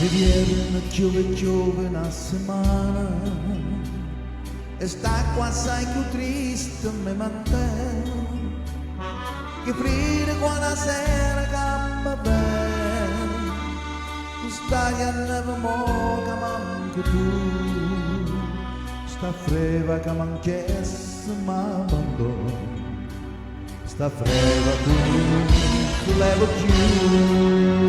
E viene giove una settimana e sta qua assai più triste mi mantene che frida quando sera cambia bene tu stai a neve mo che manca tu sta freva che manchesse ma abbandono sta freva tu levo più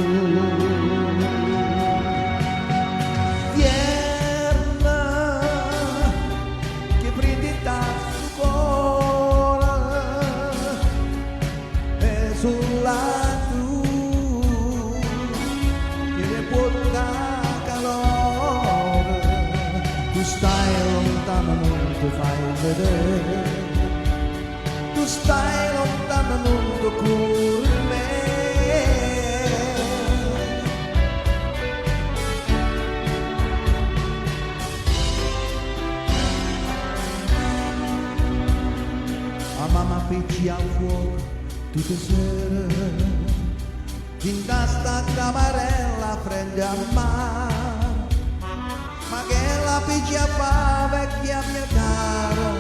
sulla tu che ne può dare calore tu stai lontano non ti fai vedere tu stai lontano non ti curi me a mamma picchi al fuoco tutte sere in sta camarella prende a mare ma che la picchia fa vecchia mia cara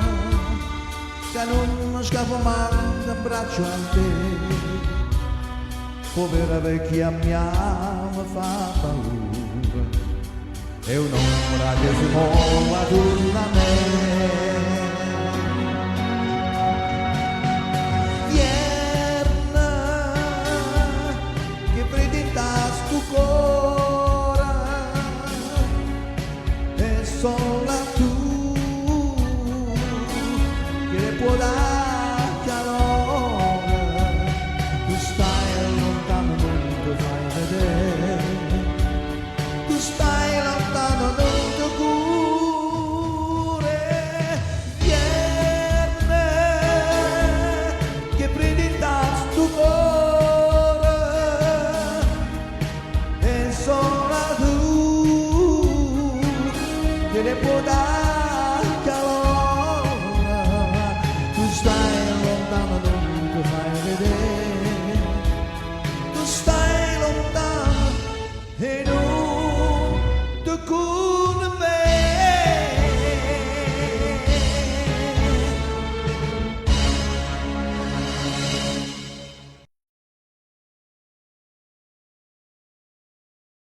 che non scappa mai da braccio a te povera vecchia mia mi fa paura è un'ombra che si muove attorno a me